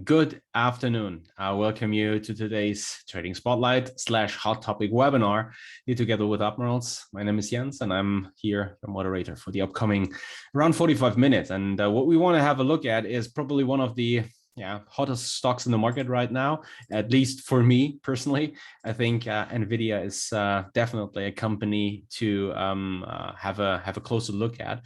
Good afternoon. I welcome you to today's Trading Spotlight / Hot Topic webinar here together with Admirals. My name is Jens and I'm here, the moderator for the upcoming around 45 minutes. And what we want to have a look at is probably one of the hottest stocks in the market right now, at least for me personally. I think Nvidia is definitely a company to have a closer look at.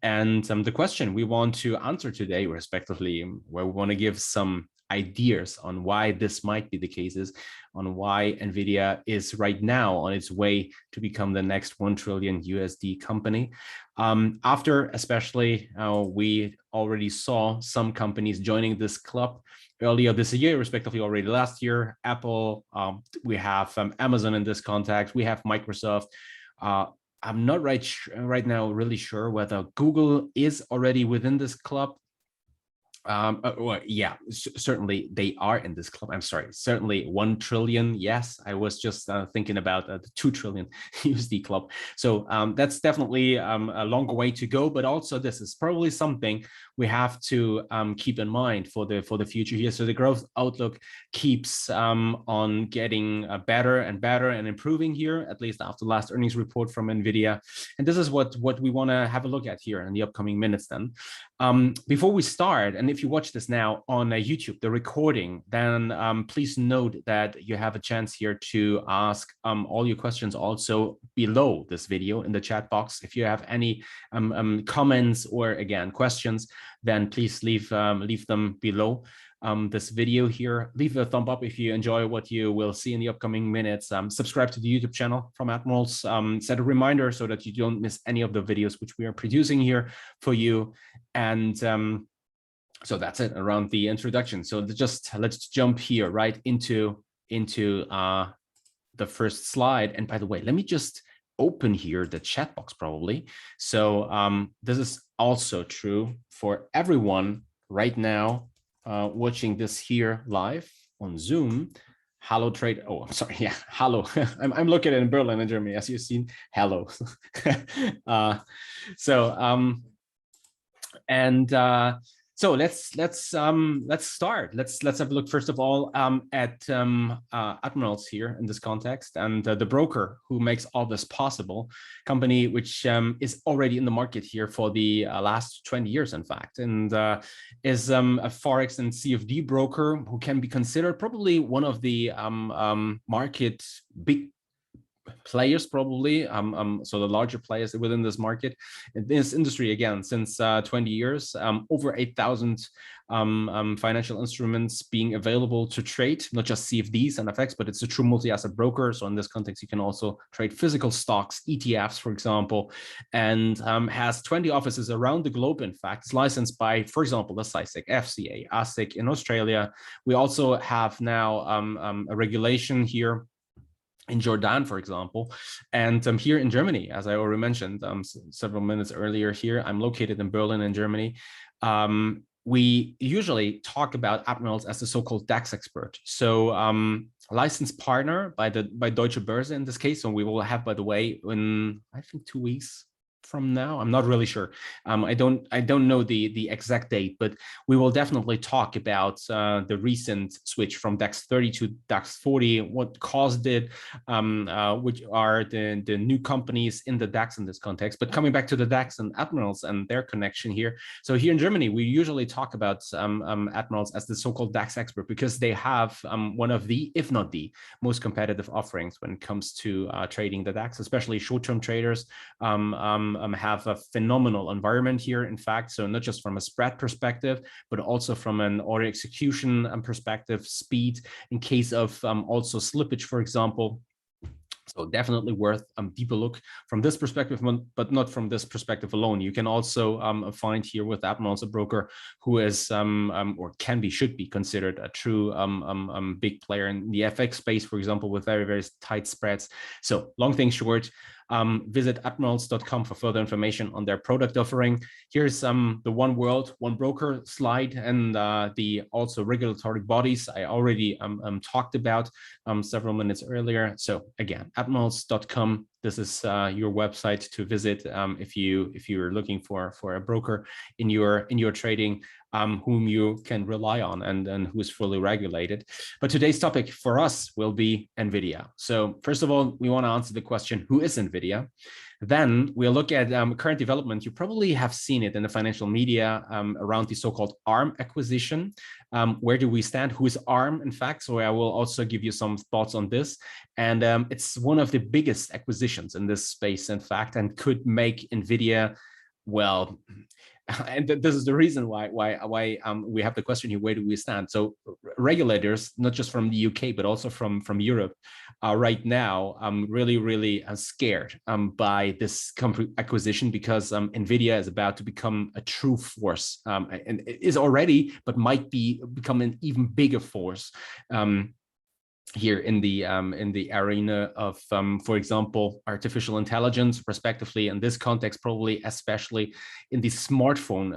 And the question we want to answer today, respectively, where we want to give some ideas on why this might be the case, is on why Nvidia is right now on its way to become the next 1 trillion USD company. After especially we already saw some companies joining this club earlier this year, respectively already last year. Apple, we have Amazon in this context, we have Microsoft. I'm not right now really sure whether Google is already within this club. Well, yeah, certainly they are in this club. I'm sorry, certainly 1 trillion. Yes, I was just thinking about the 2 trillion USD club. So that's definitely a longer way to go. But also, this is probably something we have to keep in mind for the future here. So the growth outlook keeps on getting better and better and improving here, at least after the last earnings report from Nvidia. And this is what we want to have a look at here in the upcoming minutes. Then, before we start, and if you watch this now on YouTube, the recording, then please note that you have a chance here to ask all your questions also below this video in the chat box. If you have any comments or again questions, then please leave them below this video here. Leave a thumb up if you enjoy what you will see in the upcoming minutes. Subscribe to the YouTube channel from Admirals. Set a reminder so that you don't miss any of the videos which we are producing here for you. And so that's it around the introduction. So let's jump here right into the first slide. And by the way, let me just open here the chat box probably. So this is also true for everyone right now watching this here live on Zoom. Hello trade. Oh, I'm sorry. Yeah, hello. I'm looking in Berlin in Germany, as you've seen. Hello. So let's start. Let's have a look first of all at Admirals here in this context, and the broker who makes all this possible, company which is already in the market here for the last 20 years, in fact, and is a Forex and CFD broker who can be considered probably one of the market big players, probably so the larger players within this market, in this industry, again, since 20 years, over 8,000 financial instruments being available to trade, not just CFDs and FX, but it's a true multi-asset broker. So in this context, you can also trade physical stocks, ETFs, for example, and has 20 offices around the globe. In fact, it's licensed by, for example, the SISEC, FCA, ASIC in Australia. We also have now a regulation here in Jordan, for example, and here in Germany, as I already mentioned several minutes earlier here, I'm located in Berlin in Germany. We usually talk about Admirals as the so-called DAX expert. So licensed partner by Deutsche Börse in this case. So we will have, by the way, in I think 2 weeks from now, I'm not really sure. I don't know the exact date, but we will definitely talk about the recent switch from DAX 30 to DAX 40, what caused it, which are the new companies in the DAX in this context. But coming back to the DAX and Admirals and their connection here. So here in Germany, we usually talk about Admirals as the so-called DAX expert because they have one of the, if not the most competitive offerings when it comes to trading the DAX, especially short-term traders. Have a phenomenal environment here, in fact. So not just from a spread perspective, but also from an order execution perspective, speed in case of also slippage, for example. So definitely worth a deeper look from this perspective, but not from this perspective alone. You can also find here with Admirals a broker who is or should be considered a true big player in the FX space, for example, with very, very tight spreads. So long thing short, visit admirals.com for further information on their product offering. Here's the one world, one broker slide, and the also regulatory bodies I already talked about several minutes earlier. So again, admirals.com this is your website to visit if you're looking for a broker in your trading, whom you can rely on and who is fully regulated. But today's topic for us will be Nvidia. So first of all, we want to answer the question, who is Nvidia? Then we'll look at current development. You probably have seen it in the financial media around the so-called ARM acquisition. Where do we stand? Who is ARM, in fact? So I will also give you some thoughts on this. And it's one of the biggest acquisitions in this space, in fact, and could make Nvidia, well, and this is the reason why we have the question here, where do we stand? So regulators, not just from the UK, but also from Europe, are right now really scared by this acquisition, because Nvidia is about to become a true force, and it is already, but might become an even bigger force here in the arena of, for example, artificial intelligence, respectively. In this context, probably especially in the smartphone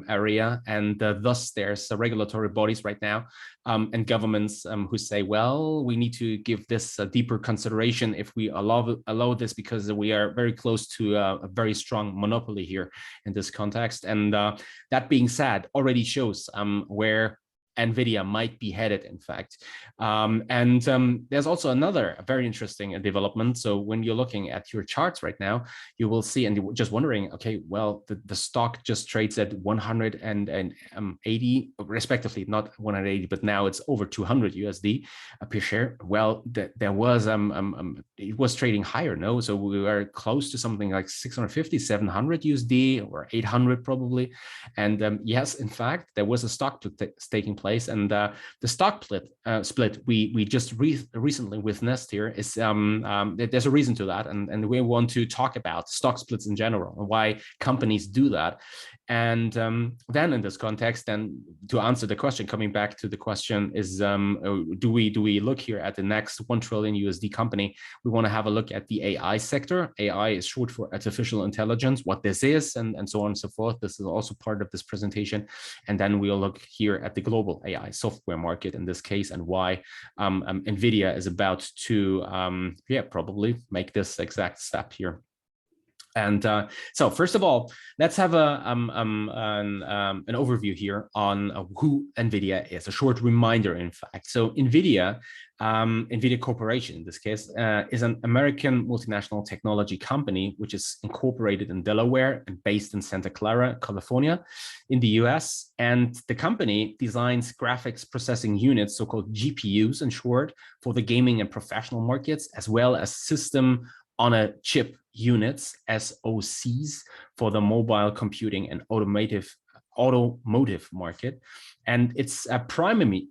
area, and thus there's regulatory bodies right now and governments who say, well, we need to give this a deeper consideration if we allow this, because we are very close to a very strong monopoly here in this context. And that being said, already shows where Nvidia might be headed, in fact. There's also another very interesting development. So when you're looking at your charts right now, you will see, and you're just wondering, okay, well, the stock just trades at 180, respectively, not 180, but now it's over 200 USD per share. Well, there was, it was trading higher, no? So we were close to something like 650, 700 USD, or 800 probably. And yes, in fact, there was a stock taking place. And the stock split we just recently witnessed here is there's a reason to that, and we want to talk about stock splits in general and why companies do that. And then in this context, then to answer the question, coming back to the question is, do we look here at the next 1 trillion USD company? We want to have a look at the AI sector. AI is short for artificial intelligence, what this is, and so on and so forth. This is also part of this presentation. And then we'll look here at the global AI software market in this case, and why Nvidia is about to probably make this exact step here. And so first of all, let's have an overview here on who Nvidia is, a short reminder, in fact. So Nvidia Corporation, in this case, is an American multinational technology company, which is incorporated in Delaware and based in Santa Clara, California, in the US. And the company designs graphics processing units, so-called GPUs in short, for the gaming and professional markets, as well as system on a chip units, SoCs, for the mobile computing and automotive market. And its primary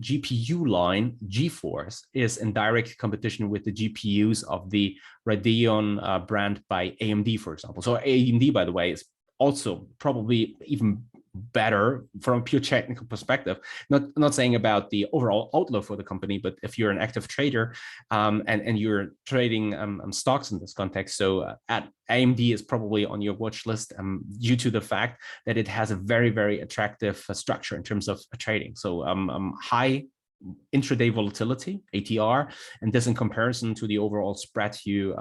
GPU line, GeForce, is in direct competition with the GPUs of the Radeon brand by AMD, for example. So AMD, by the way, is also probably even better from a pure technical perspective. Not saying about the overall outlook for the company, but if you're an active trader and you're trading stocks in this context, so at AMD is probably on your watch list due to the fact that it has a very attractive structure in terms of trading. So high intraday volatility, ATR, and this in comparison to the overall spread you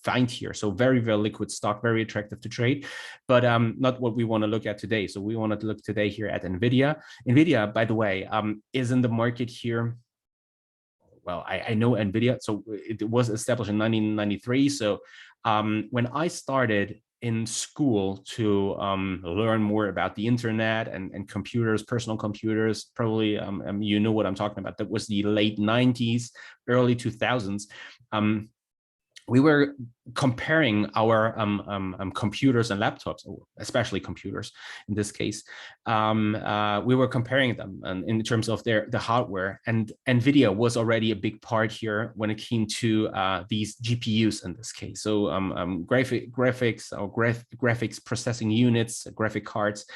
find here. So very liquid stock, very attractive to trade, but not what we want to look at today. So we wanted to look today here at Nvidia. Nvidia, by the way, is in the market here. Well, I know Nvidia, so it was established in 1993. So when I started in school to learn more about the internet and computers, personal computers, probably you know what I'm talking about. That was the late 90s, early 2000s. We were comparing our computers and laptops, especially computers in this case. We were comparing them in terms of the hardware, and Nvidia was already a big part here when it came to these GPUs in this case. So graphics processing units, graphic cards,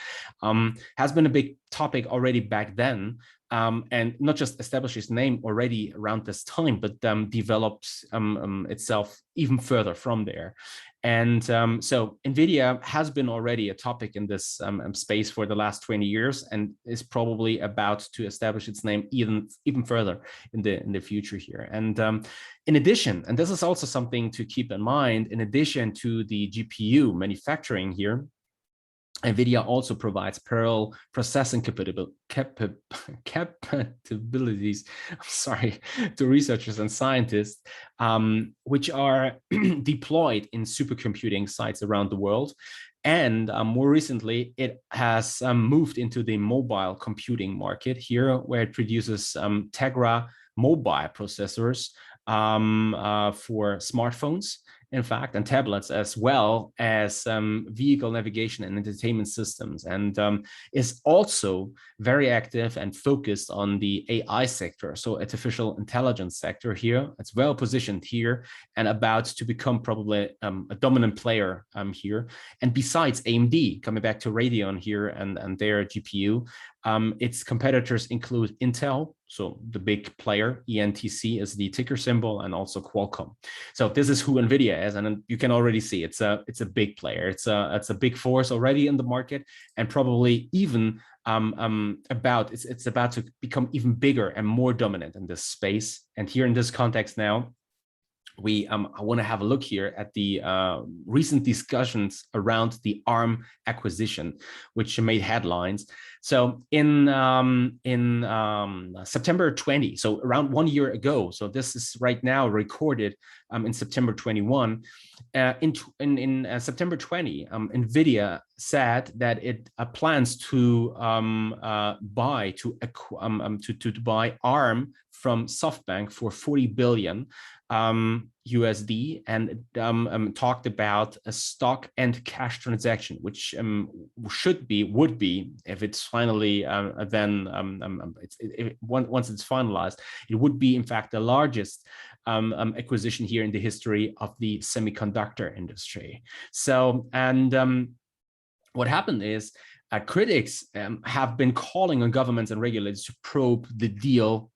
has been a big topic already back then. And not just established its name already around this time, but developed itself even further from there. And so Nvidia has been already a topic in this space for the last 20 years and is probably about to establish its name even further in the future here. And in addition, and this is also something to keep in mind, in addition to the GPU manufacturing here, Nvidia also provides parallel processing capabilities, I'm sorry, to researchers and scientists, which are deployed in supercomputing sites around the world. And more recently, it has moved into the mobile computing market here, where it produces Tegra mobile processors for smartphones, in fact, and tablets, as well as vehicle navigation and entertainment systems, and is also very active and focused on the AI sector, so artificial intelligence sector here. It's well positioned here and about to become probably a dominant player here. And besides AMD, coming back to Radeon here and their GPU, its competitors include Intel, so the big player, ENTC is the ticker symbol, and also Qualcomm. So this is who Nvidia is, and you can already see it's a big player. It's a big force already in the market, and probably even it's about to become even bigger and more dominant in this space. And here in this context now, I want to have a look here at the recent discussions around the ARM acquisition, which made headlines. So in September 20, so around 1 year ago, so this is right now recorded in September 21. In September 20, Nvidia said that it plans to buy ARM from SoftBank for 40 billion USD, and talked about a stock and cash transaction, which would be, if it's finally once it's finalized, it would be in fact the largest acquisition here in the history of the semiconductor industry. So, and what happened is critics have been calling on governments and regulators to probe the deal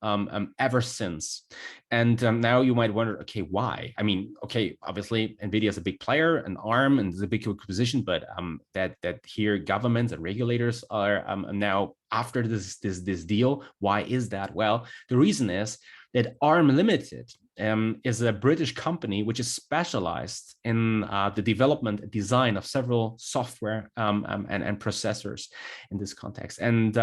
ever since. And now you might wonder, okay, why? I mean, okay, obviously Nvidia is a big player, and ARM, and it's a big position, but that here governments and regulators are now after this deal. Why is that? Well, the reason is that ARM Limited is a British company which is specialized in the development and design of several software and processors in this context. And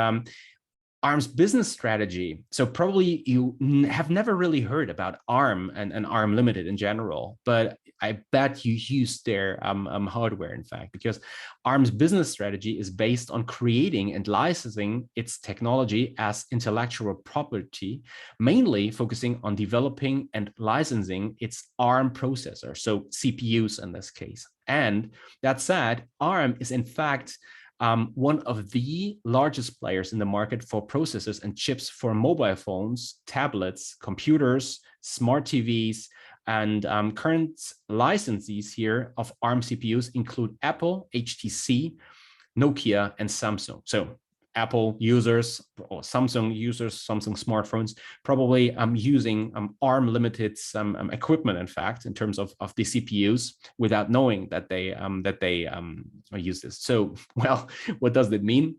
ARM's business strategy, so probably you have never really heard about ARM and ARM Limited in general, but I bet you use their hardware, in fact, because ARM's business strategy is based on creating and licensing its technology as intellectual property, mainly focusing on developing and licensing its ARM processor, so CPUs in this case. And that said, ARM is in fact one of the largest players in the market for processors and chips for mobile phones, tablets, computers, smart TVs, and current licensees here of ARM CPUs include Apple, HTC, Nokia, and Samsung. So Apple users or Samsung users, Samsung smartphones, probably using ARM Limited equipment, in fact, in terms of the CPUs, without knowing that they use this. So, well, what does that mean?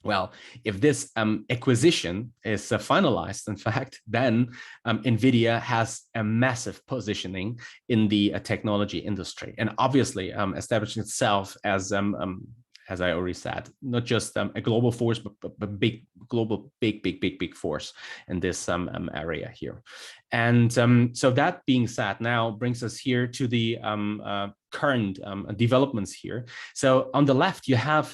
Well, if this acquisition is finalized, in fact, then Nvidia has a massive positioning in the technology industry, and obviously establishing itself as I already said, not just a global force, but a big global, big force in this area here. And so that being said, now brings us here to the current developments here. So on the left, you have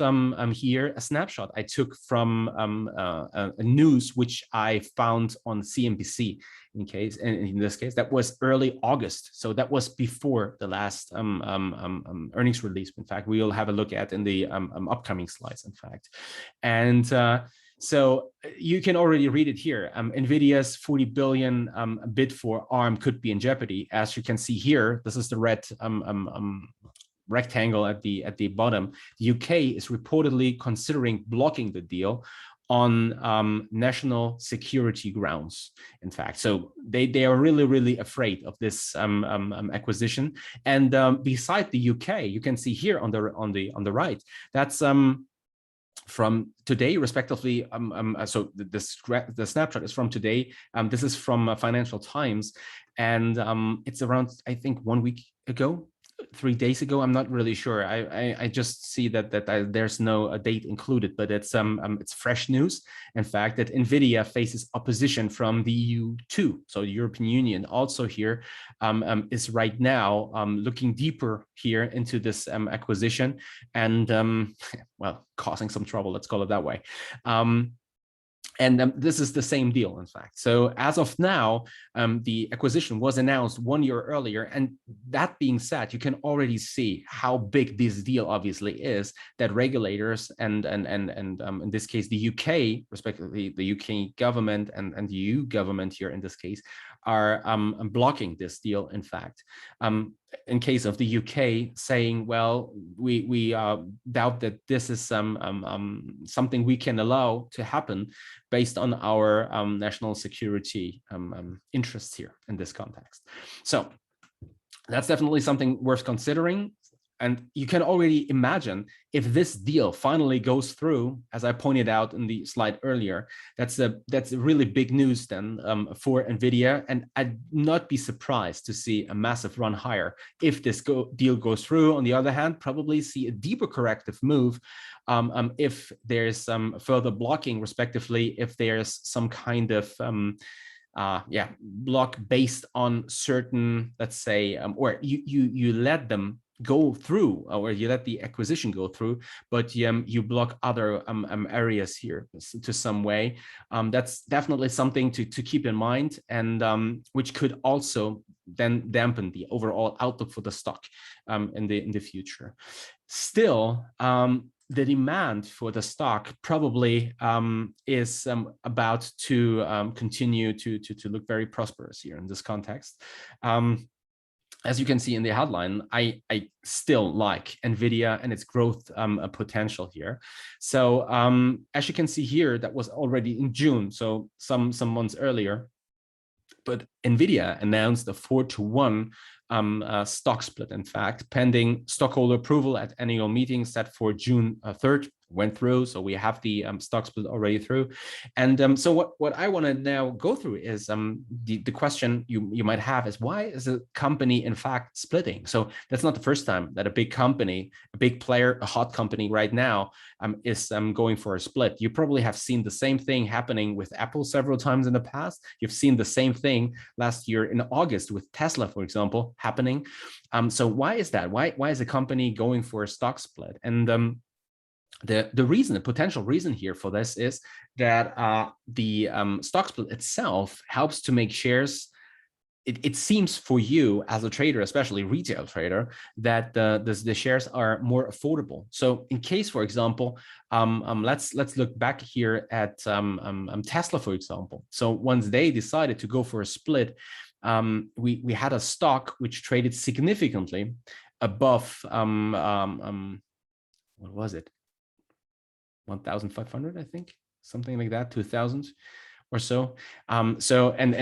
here a snapshot I took from a news which I found on CNBC. In this case, that was early August. So that was before the last earnings release. In fact, we will have a look at in the upcoming slides, in fact. And so you can already read it here. Nvidia's 40 billion bid for ARM could be in jeopardy. As you can see here, this is the red rectangle at the bottom. The UK is reportedly considering blocking the deal on national security grounds, in fact. So they are really afraid of this acquisition. And beside the UK, you can see here on the right, that's from today, respectively. So the snapshot is from today. This is from Financial Times, and it's around, I think, 1 week ago, 3 days ago. I'm not really sure. I just see that there's no date included, but it's fresh news. In fact, that Nvidia faces opposition from the EU too. So the European Union also here is right now looking deeper here into this acquisition, and well, causing some trouble. Let's call it that way. And this is the same deal, in fact. So as of now, the acquisition was announced 1 year earlier. And that being said, you can already see how big this deal obviously is, that regulators and in this case, the UK, respectively, the UK government and the EU government here in this case, are blocking this deal, in fact. In case of the UK, saying, well, we doubt that this is something we can allow to happen based on our national security interests here in this context. So that's definitely something worth considering. And you can already imagine, if this deal finally goes through, as I pointed out in the slide earlier, that's really big news then for Nvidia. And I'd not be surprised to see a massive run higher if this deal goes through. On the other hand, probably see a deeper corrective move if there's some further blocking, respectively, if there's some kind of block based on certain, let's say, or you let them go through, or you let the acquisition go through, but you block other areas here to some way. That's definitely something to keep in mind, and which could also then dampen the overall outlook for the stock in the future. Still, the demand for the stock probably is about to continue to look very prosperous here in this context. As you can see in the headline, I still like Nvidia and its growth potential here. So as you can see here, that was already in June, so some months earlier. But Nvidia announced a 4-to-1 stock split, in fact, pending stockholder approval at annual meeting set for June 3rd. Went through, so we have the stock split already through. And so what I want to now go through is the question you might have is, why is a company in fact splitting? So that's not the first time that a big company, a big player, a hot company right now is going for a split. You probably have seen the same thing happening with Apple several times in the past. You've seen the same thing last year in August with Tesla, for example, happening. So why is that? Why is a company going for a stock split? And the reason, the potential reason here for this is that the stock split itself helps to make shares. It seems for you as a trader, especially retail trader, that the shares are more affordable. So in case, for example, let's look back here at Tesla, for example. So once they decided to go for a split, we had a stock which traded significantly above what was it? 1,500, I think, something like that, 2,000 or so. And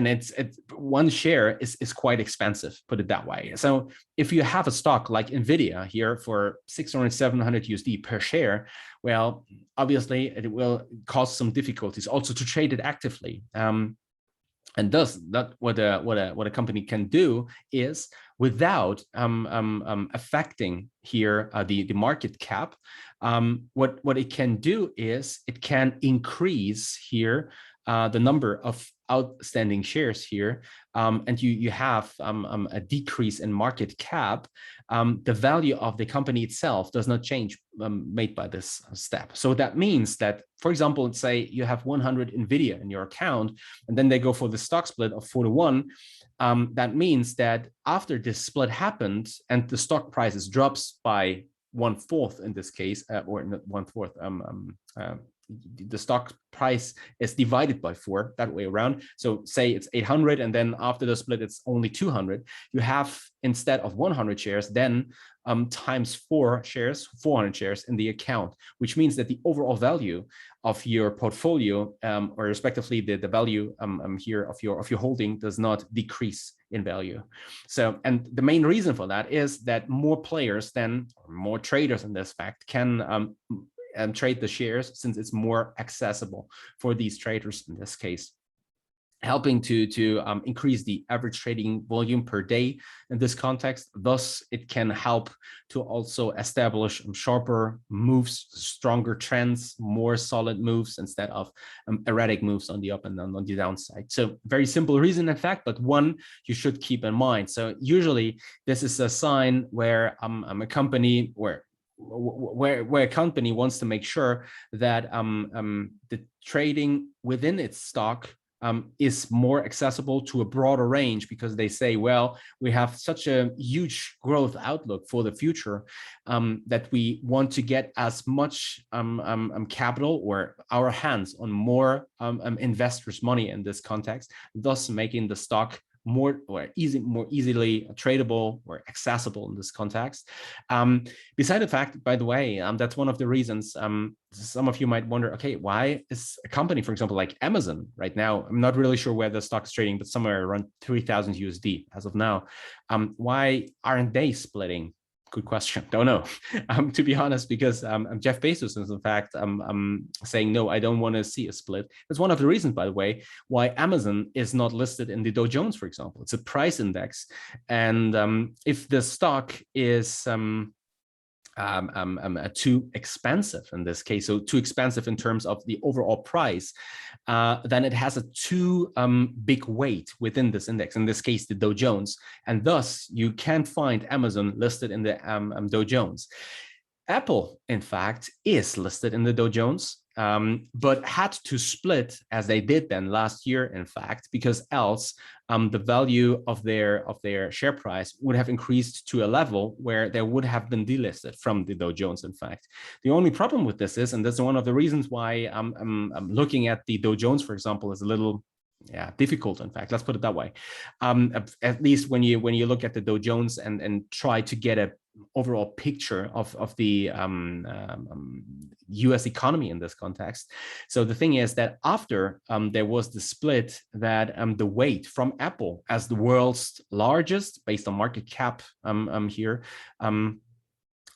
it's one share is quite expensive, put it that way. So if you have a stock like Nvidia here for 600, 700 USD per share, well, obviously it will cause some difficulties also to trade it actively. And thus, that what a company can do is, without affecting here the market cap, what it can do is it can increase here the number of outstanding shares here, and you have a decrease in market cap. The value of the company itself does not change made by this step. So that means that, for example, let's say you have 100 Nvidia in your account, and then they go for the stock split of 4-to-1. That means that after this split happened and the stock prices drops by 1/4 in this case, or not 1/4, the stock price is divided by 4 that way around. So say it's 800, and then after the split, it's only 200. You have, instead of 100 shares, then times 4 shares, 400 shares in the account, which means that the overall value of your portfolio, or respectively the value here of your holding, does not decrease in value. So, and the main reason for that is that more players then, or more traders in this fact, can trade the shares, since it's more accessible for these traders in this case, helping to increase the average trading volume per day in this context. Thus, it can help to also establish sharper moves, stronger trends, more solid moves, instead of erratic moves on the up and on the downside. So very simple reason, in fact, but one you should keep in mind. So usually this is a sign where a company where a company wants to make sure that the trading within its stock is more accessible to a broader range, because they say, well, we have such a huge growth outlook for the future that we want to get as much capital, or our hands on more investors' money in this context, thus making the stock more easily tradable or accessible in this context. Beside the fact, by the way, that's one of the reasons some of you might wonder, okay, why is a company, for example, like Amazon right now, I'm not really sure where the stock is trading, but somewhere around 3,000 USD as of now. Why aren't they splitting? Good question. Don't know. To be honest, because Jeff Bezos is in fact saying, no, I don't want to see a split. That's one of the reasons, by the way, why Amazon is not listed in the Dow Jones, for example. It's a price index. And if the stock is too expensive in this case, so too expensive in terms of the overall price, then it has a too big weight within this index, in this case, the Dow Jones, and thus you can't find Amazon listed in the Dow Jones. Apple, in fact, is listed in the Dow Jones, but had to split, as they did then last year, in fact, because else the value of their share price would have increased to a level where they would have been delisted from the Dow Jones, in fact. The only problem with this is, and that's one of the reasons why I'm looking at the Dow Jones, for example, is a little difficult, in fact, let's put it that way. At least when you look at the Dow Jones and try to get a overall picture of the US economy in this context. So the thing is that after there was the split, that the weight from Apple as the world's largest, based on market cap here,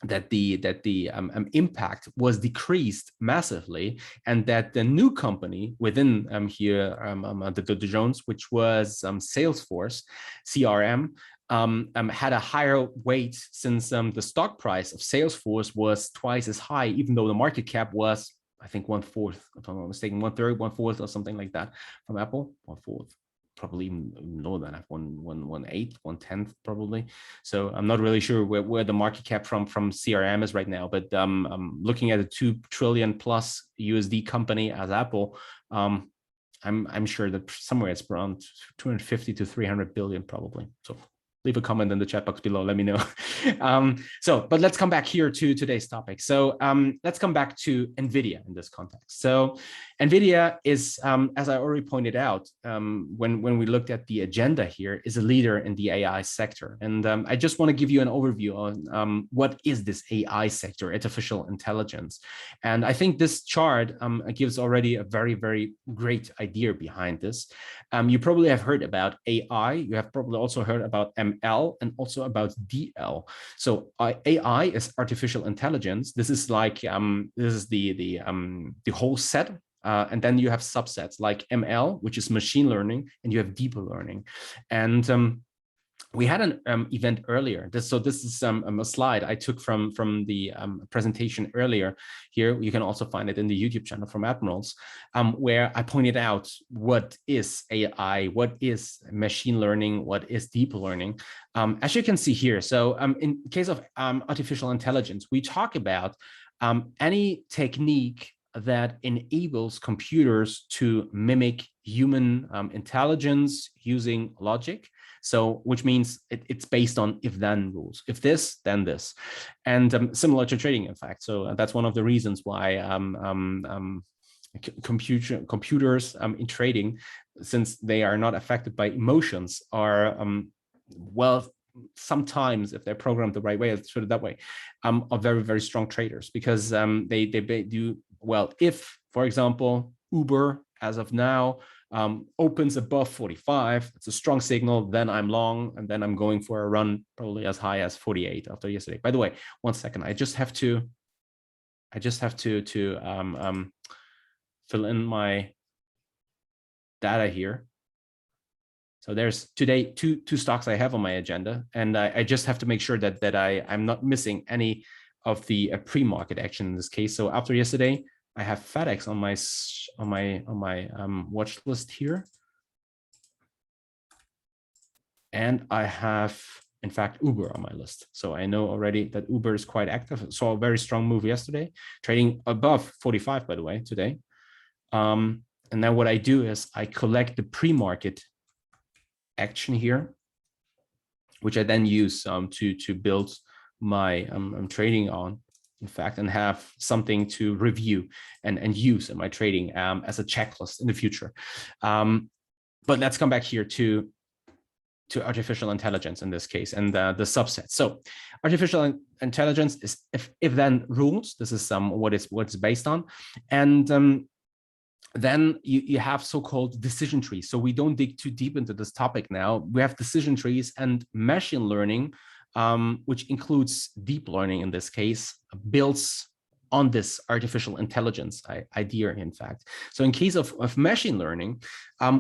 that the impact was decreased massively, and that the new company within the Dow Jones, which was Salesforce, CRM, had a higher weight, since the stock price of Salesforce was twice as high, even though the market cap was, I think, 1/4, if I'm not mistaken, 1/3, 1/4, or something like that from Apple, 1/4. Probably even lower than that, 1/8, 1/10 probably. So I'm not really sure where the market cap from CRM is right now, but looking at a 2 trillion plus USD company as Apple, I'm sure that somewhere it's around 250 to 300 billion probably. So leave a comment in the chat box below, let me know. But let's come back here to today's topic. So let's come back to Nvidia in this context. So Nvidia is, as I already pointed out, when we looked at the agenda here, is a leader in the AI sector. And I just want to give you an overview on what is this AI sector, artificial intelligence. And I think this chart gives already a very, very great idea behind this. You probably have heard about AI. You have probably also heard about ML and also about DL. So AI is artificial intelligence. This is like this is the whole set. And then you have subsets like ML, which is machine learning, and you have deeper learning. And we had an event earlier. This is a slide I took from the presentation earlier. Here you can also find it in the YouTube channel from Admirals, where I pointed out what is AI, what is machine learning, what is deep learning. As you can see here, so in case of artificial intelligence, we talk about any technique that enables computers to mimic human intelligence using logic. So, which means it's based on if-then rules. If this, then this, and similar to trading, in fact. So that's one of the reasons why computers in trading, since they are not affected by emotions, are well, sometimes if they're programmed the right way, let's put it that way, are very, very strong traders, because they do well. If, for example, Uber as of now opens above 45, it's a strong signal, then I'm long, and then I'm going for a run probably as high as 48 after yesterday. By the way, 1 second, I just have to fill in my data here. So there's today two stocks I have on my agenda, and I just have to make sure that I'm not missing any of the pre-market action in this case. So after yesterday, I have FedEx on my watch list here, and I have, in fact, Uber on my list. So I know already that Uber is quite active. Saw a very strong move yesterday, trading above 45, by the way, today. And then what I do is I collect the pre-market action here, which I then use to build my trading on, in fact, and have something to review and use in my trading as a checklist in the future. But let's come back here to artificial intelligence in this case, and the subset. So artificial intelligence is if-then rules. This is what it's based on. And then you have so-called decision trees. So we don't dig too deep into this topic now. We have decision trees and machine learning, which includes deep learning in this case, builds on this artificial intelligence idea, in fact. So in case of machine learning,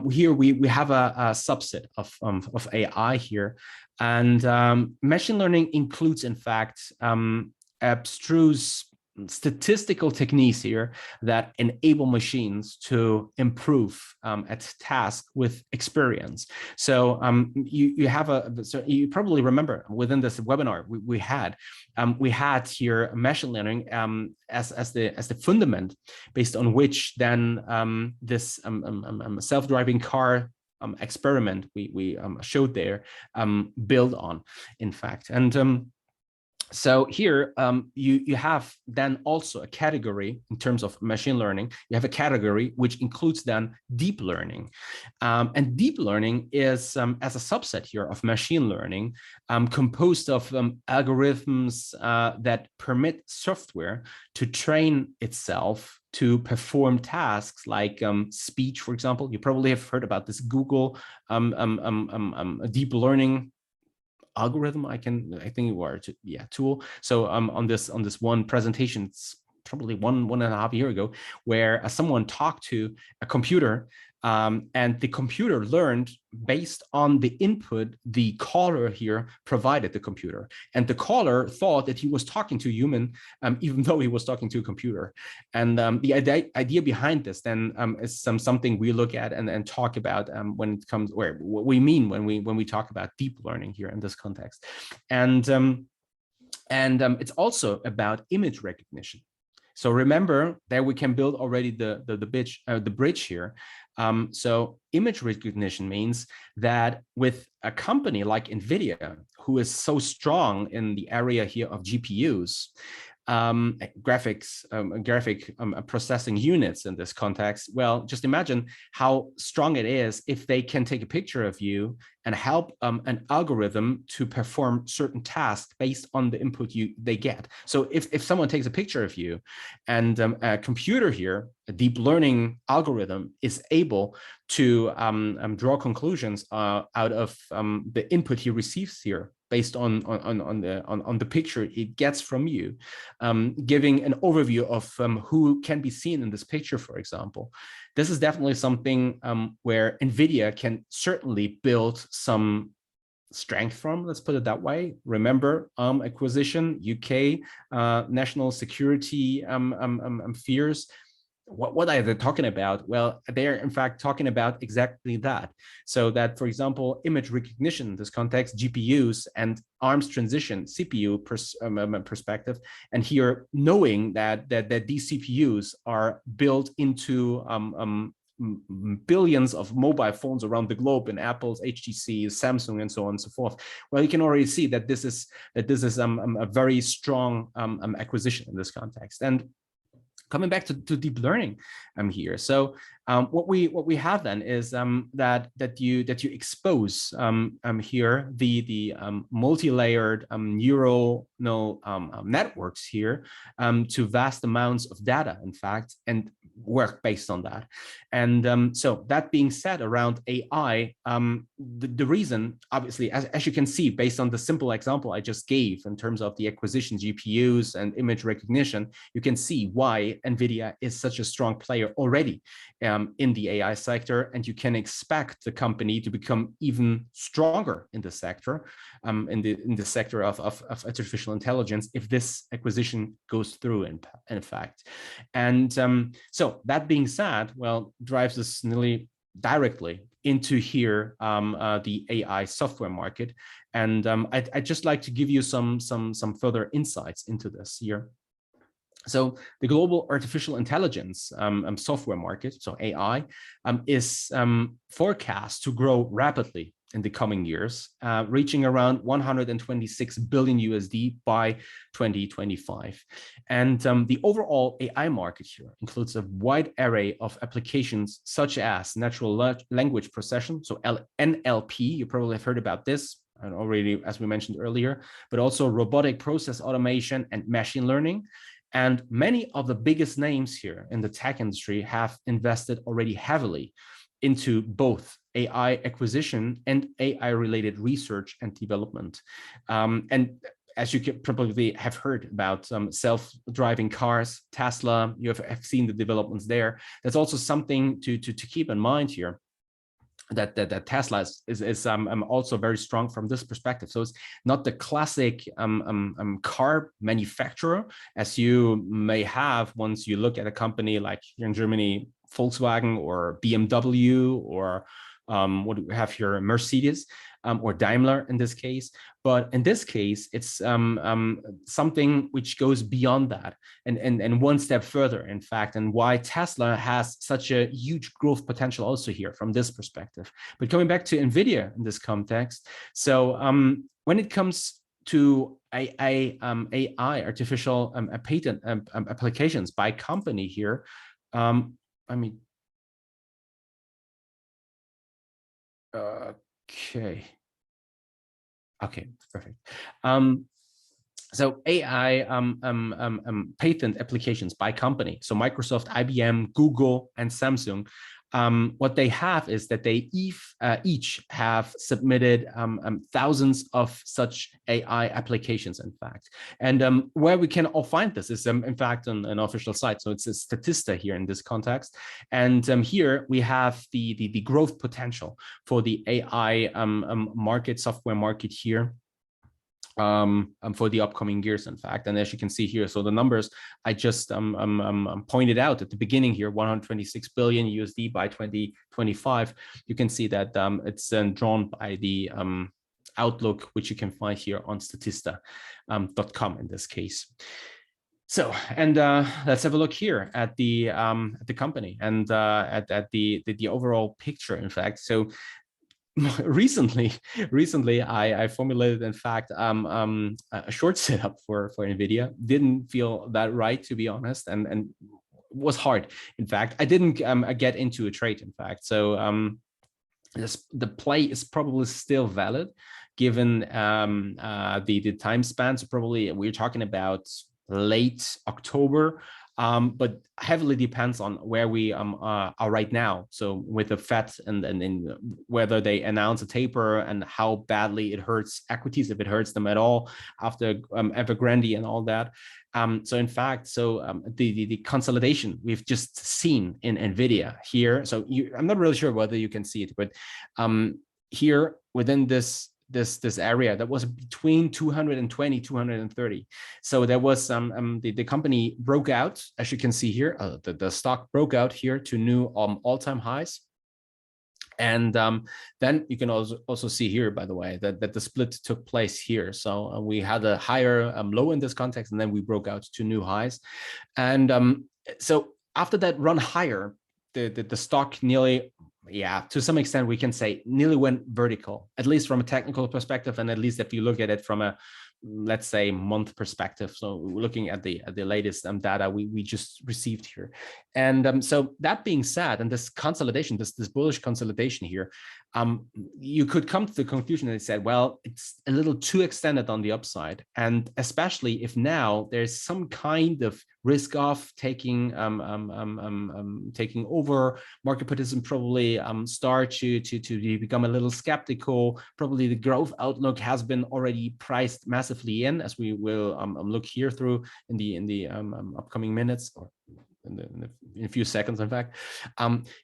here we have a subset of AI here. And machine learning includes, in fact, abstruse statistical techniques here that enable machines to improve at task with experience. So you probably remember within this webinar we had here machine learning as the fundament based on which then this self-driving car experiment we showed there build on, in fact. And so here you have then also a category in terms of machine learning. You have a category which includes then deep learning. And deep learning is, as a subset here of machine learning, composed of algorithms that permit software to train itself to perform tasks like speech, for example. You probably have heard about this Google deep learning algorithm. I think it was, yeah, tool. So on this one presentation, it's probably one and a half year ago, where someone talked to a computer, and the computer learned based on the input the caller here provided the computer. And the caller thought that he was talking to a human, even though he was talking to a computer. And the idea behind this then is something we look at and talk about when it comes, what we mean when we talk about deep learning here in this context. And it's also about image recognition. So remember that we can build already the bridge here. So image recognition means that with a company like Nvidia, who is so strong in the area here of GPUs, graphic processing units in this context, well, just imagine how strong it is if they can take a picture of you and help an algorithm to perform certain tasks based on the input they get. So if someone takes a picture of you and a computer here, a deep learning algorithm, is able to draw conclusions out of the input he receives here based on the picture it gets from you, giving an overview of who can be seen in this picture, for example. This is definitely something where Nvidia can certainly build some strength from, let's put it that way. Remember, acquisition, UK, national security fears. What are they talking about? Well, they're in fact talking about exactly that. So that, for example, image recognition in this context, GPUs and arms transition, CPU perspective, and here knowing that these CPUs are built into billions of mobile phones around the globe in Apple's, HTC, Samsung, and so on and so forth. Well, you can already see that this is a very strong acquisition in this context. And Coming back to deep learning here. So what we have then is that you expose here the multi-layered neural networks here to vast amounts of data, in fact, and work based on that. And so that being said, around AI, the reason, obviously, as you can see, based on the simple example I just gave in terms of the acquisition GPUs and image recognition, you can see why Nvidia is such a strong player already in the AI sector, and you can expect the company to become even stronger in the sector, in the sector of artificial intelligence, if this acquisition goes through, in fact. And so that being said, well, drives us nearly directly into here the AI software market, and I'd just like to give you some further insights into this here. So the global artificial intelligence software market, so AI, is forecast to grow rapidly in the coming years, reaching around 126 billion USD by 2025. And the overall AI market here includes a wide array of applications such as natural language processing, so NLP, you probably have heard about this and already, as we mentioned earlier, but also robotic process automation and machine learning. And many of the biggest names here in the tech industry have invested already heavily into both AI acquisition and AI-related research and development. And as you could probably have heard about self-driving cars, Tesla, you have seen the developments there. That's also something to keep in mind here. That Tesla is also very strong from this perspective. So it's not the classic car manufacturer as you may have once you look at a company like here in Germany, Volkswagen or BMW, or what do we have here, Mercedes, or Daimler in this case. But in this case, it's something which goes beyond that and one step further, in fact, and why Tesla has such a huge growth potential also here from this perspective. But coming back to Nvidia in this context, so when it comes to AI, artificial patent applications by company here, I mean, okay, perfect. So AI patent applications by company, so Microsoft, IBM, Google, and Samsung, what they have is that they each have submitted thousands of such AI applications, in fact. And where we can all find this is, in fact, on an official site. So it's a Statista here in this context. And here we have the growth potential for the AI market, software market here. For the upcoming years, in fact. And as you can see here, so the numbers I just pointed out at the beginning here, 126 billion USD by 2025, you can see that it's drawn by the outlook, which you can find here on statista.com in this case. So, and let's have a look here at the company and at the overall picture, in fact. So recently I formulated, in fact, a short setup for Nvidia. Didn't feel that right, to be honest, and was hard. In fact, I didn't get into a trade, in fact. So the play is probably still valid given the time span. So probably we're talking about late October. But heavily depends on where we are right now. So with the Fed and whether they announce a taper and how badly it hurts equities, if it hurts them at all after Evergrande and all that. So in fact, the consolidation we've just seen in Nvidia here. So I'm not really sure whether you can see it, but here within this area that was between 220, 230. So there was the company broke out, as you can see here, the stock broke out here to new all-time highs. And then you can also see here, by the way, that the split took place here. So we had a higher low in this context, and then we broke out to new highs. And so after that run higher, the stock nearly, to some extent, we can say nearly went vertical, at least from a technical perspective, and at least if you look at it from a let's say, month perspective. So looking at the latest data we just received here. And so that being said, and this consolidation, this bullish consolidation here, you could come to the conclusion that they said, well, it's a little too extended on the upside. And especially if now there's some kind of risk of taking taking over, market participants probably start to become a little skeptical. Probably the growth outlook has been already priced massively in, as we will look here through in the upcoming minutes, or in a few seconds, in fact.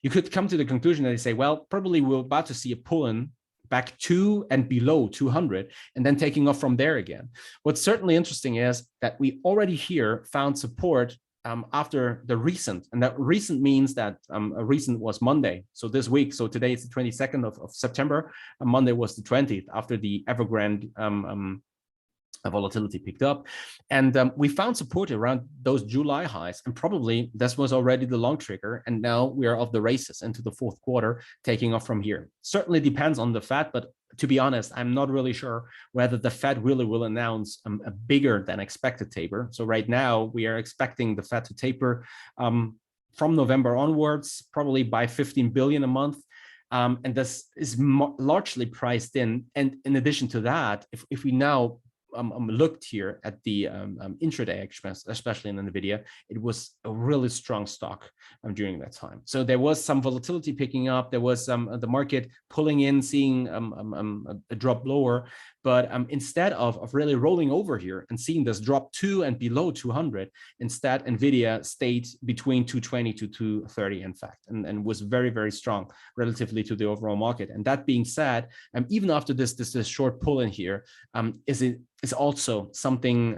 You could come to the conclusion that they say, well, probably we're about to see a pull-in back to and below 200, and then taking off from there again. What's certainly interesting is that we already here found support after the recent, and that recent means that a recent was Monday. So this week, so today is the 22nd of September, and Monday was the 20th, after the Evergrande volatility picked up. And we found support around those July highs, and probably this was already the long trigger. And now we are off the races into the fourth quarter, taking off from here. Certainly depends on the Fed, but to be honest, I'm not really sure whether the Fed really will announce a bigger than expected taper. So right now we are expecting the Fed to taper from November onwards, probably by 15 billion a month. And this is largely priced in. And in addition to that, if we now looked here at the intraday, especially in Nvidia, it was a really strong stock during that time. So there was some volatility picking up. There was the market pulling in, seeing a drop lower. But instead of really rolling over here and seeing this drop to and below 200, instead Nvidia stayed between 220 to 230, in fact, and was very, very strong relatively to the overall market. And that being said, even after this short pull in here, is also something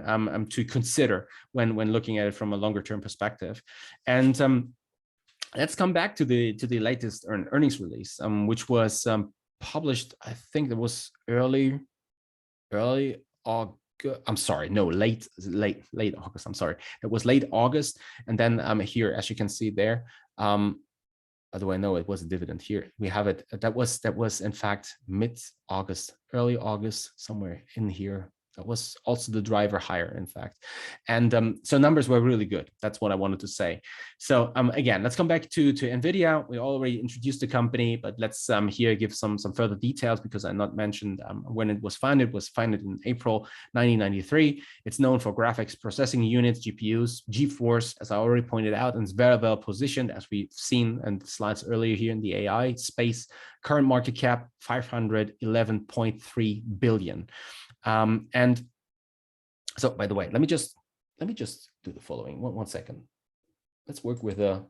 to consider when looking at it from a longer term perspective. And let's come back to the latest earnings release, which was published, I think it was late August. I'm sorry, it was late August. And then here, as you can see there, although I know it was a dividend here, we have it. That was in fact mid-August, early August, somewhere in here. That was also the driver higher, in fact. And so numbers were really good. That's what I wanted to say. So again, let's come back to Nvidia. We already introduced the company, but let's here give some further details, because I not mentioned when it was founded. It was founded in April 1993. It's known for graphics processing units, GPUs, GeForce, as I already pointed out, and it's very well positioned, as we've seen in the slides earlier here in the AI space. Current market cap, 511.3 billion. And so, by the way, let me just do the following. One second. Let's work with a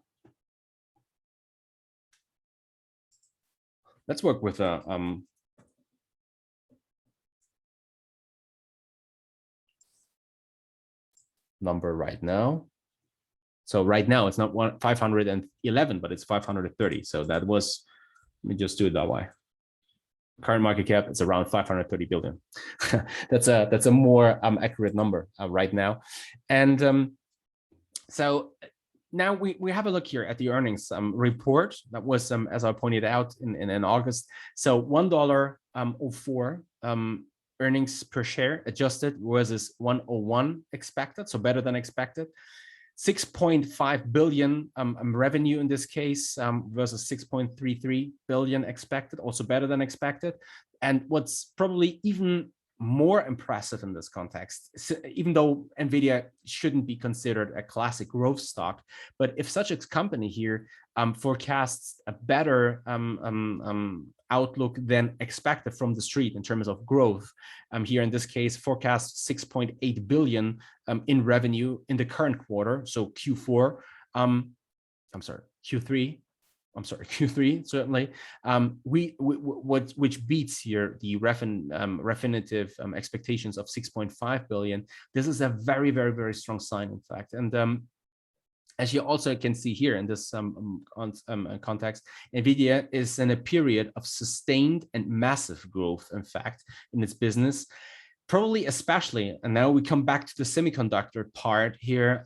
number right now. So right now it's not 511, but it's 530. So that was, let me just do it that way. Current market cap is around 530 billion. That's a more accurate number right now. And so now we have a look here at the earnings report that was, as I pointed out, in August. So $1.04 earnings per share adjusted versus 101 expected, so better than expected. 6.5 billion revenue in this case versus 6.33 billion expected, also better than expected. And what's probably even more impressive in this context, even though Nvidia shouldn't be considered a classic growth stock, but if such a company here forecasts a better outlook than expected from the street in terms of growth, here in this case forecasts 6.8 billion in revenue in the current quarter, so Q4, Q3 certainly, which beats here the refinitive expectations of 6.5 billion. This is a very, very, very strong sign, in fact. And as you also can see here in this context, Nvidia is in a period of sustained and massive growth, in fact, in its business. Probably especially, and now we come back to the semiconductor part here,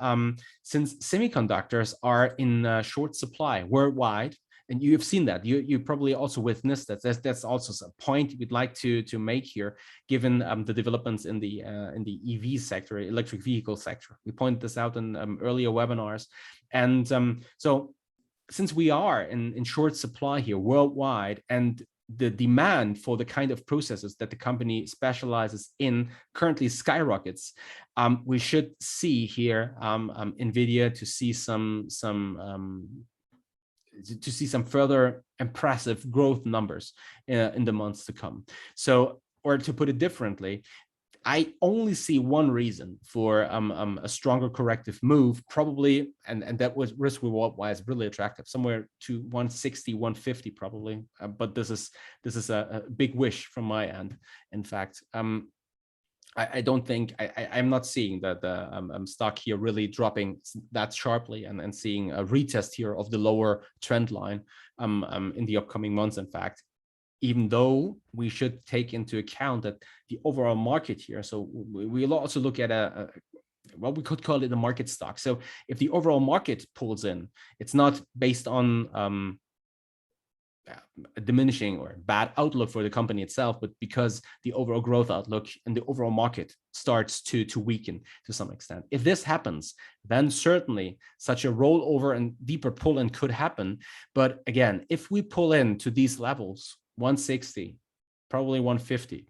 since semiconductors are in short supply worldwide, and you've seen that. You probably also witnessed that. That's also a point we'd like to make here, given the developments in the EV sector, electric vehicle sector. We pointed this out in earlier webinars, and so since we are in short supply here worldwide, and the demand for the kind of processes that the company specializes in currently skyrockets, we should see here Nvidia to see some further impressive growth numbers in the months to come. So, or to put it differently, I only see one reason for a stronger corrective move, probably, and that was risk reward wise really attractive, somewhere to 160, 150 probably. But this is a big wish from my end. In fact, I don't think I'm not seeing that the stock here really dropping that sharply and seeing a retest here of the lower trend line in the upcoming months. In fact, even though we should take into account that the overall market here, so we'll also look at well, we could call it a market stock. So if the overall market pulls in, it's not based on a diminishing or bad outlook for the company itself, but because the overall growth outlook and the overall market starts to weaken to some extent. If this happens, then certainly such a rollover and deeper pull-in could happen. But again, if we pull in to these levels, 160, probably 150,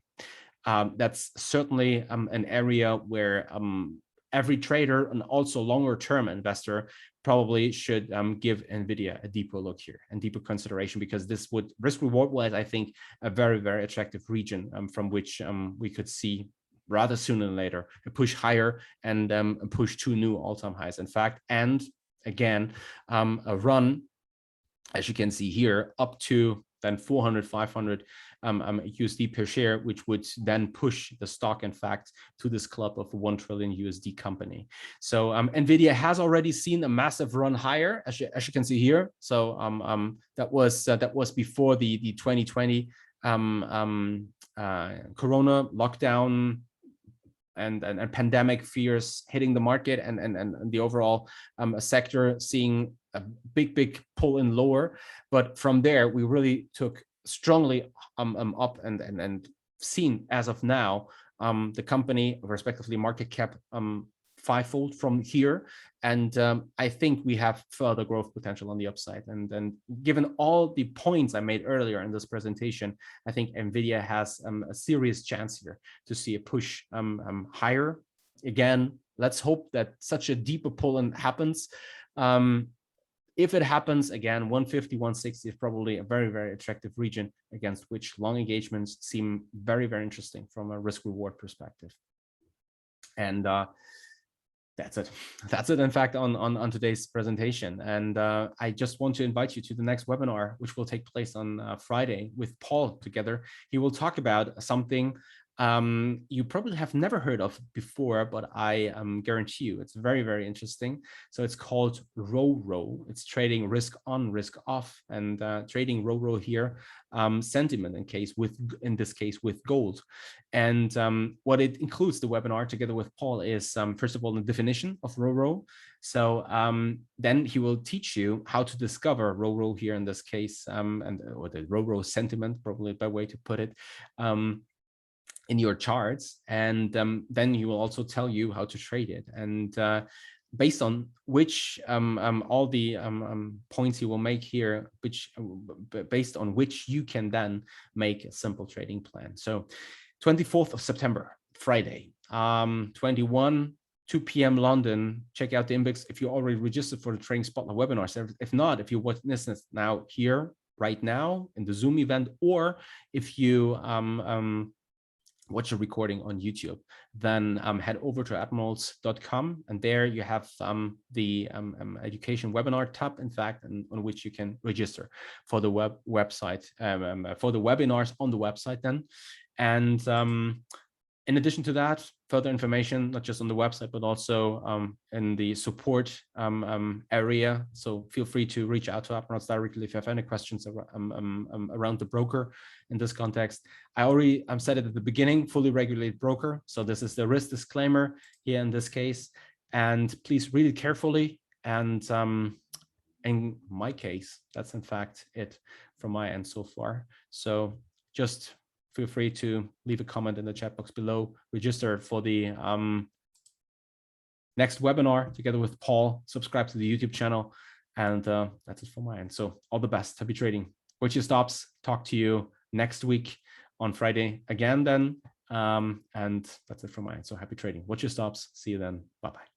that's certainly an area where every trader and also longer term investor probably should give Nvidia a deeper look here and deeper consideration, because this would risk reward wise, I think, a very, very attractive region from which we could see rather sooner than later a push higher and a push to new all-time highs, in fact, and again a run, as you can see here, up to then 400, 500 USD per share, which would then push the stock, in fact, to this club of 1 trillion USD company. So Nvidia has already seen a massive run higher, as you can see here. So that was before the 2020 Corona lockdown and pandemic fears hitting the market and the overall sector seeing a big pull in lower. But from there, we really took strongly up and seen as of now the company respectively market cap fivefold from here. And I think we have further growth potential on the upside. And then given all the points I made earlier in this presentation, I think Nvidia has a serious chance here to see a push higher. Again, let's hope that such a deeper pull-in happens. If it happens, again, 150, 160 is probably a very, very attractive region against which long engagements seem very, very interesting from a risk-reward perspective. And that's it. That's it, in fact, on today's presentation. And I just want to invite you to the next webinar, which will take place on Friday with Paul together. He will talk about something you probably have never heard of before, but I guarantee you it's very, very interesting. So it's called RoRo. It's trading risk on, risk off, and trading RoRo here, sentiment in this case with gold. And what it includes, the webinar together with Paul, is first of all the definition of RoRo. So then he will teach you how to discover RoRo here in this case, or the RoRo sentiment, probably by way to put it, in your charts. And then he will also tell you how to trade it. And based on which all the points he will make here, based on which you can then make a simple trading plan. So 24th of September, Friday, 21, 2 p.m. London. Check out the inbox if you already registered for the Trading Spotlight webinars. If not, if you witness this now here, right now in the Zoom event, or if you watch a recording on YouTube, then head over to admirals.com, and there you have the education webinar tab, in fact, on which you can register for the website, for the webinars on the website then. And in addition to that, further information, not just on the website, but also in the support area. So feel free to reach out to Admirals directly if you have any questions around the broker in this context. I already said it at the beginning, fully regulated broker. So this is the risk disclaimer here in this case. And please read it carefully and in my case, that's in fact it from my end so far. So just feel free to leave a comment in the chat box below, register for the next webinar together with Paul, subscribe to the YouTube channel, and that's it from my end. So all the best, happy trading. Watch your stops, talk to you next week on Friday again then, and that's it from my end. So happy trading, watch your stops, see you then, bye-bye.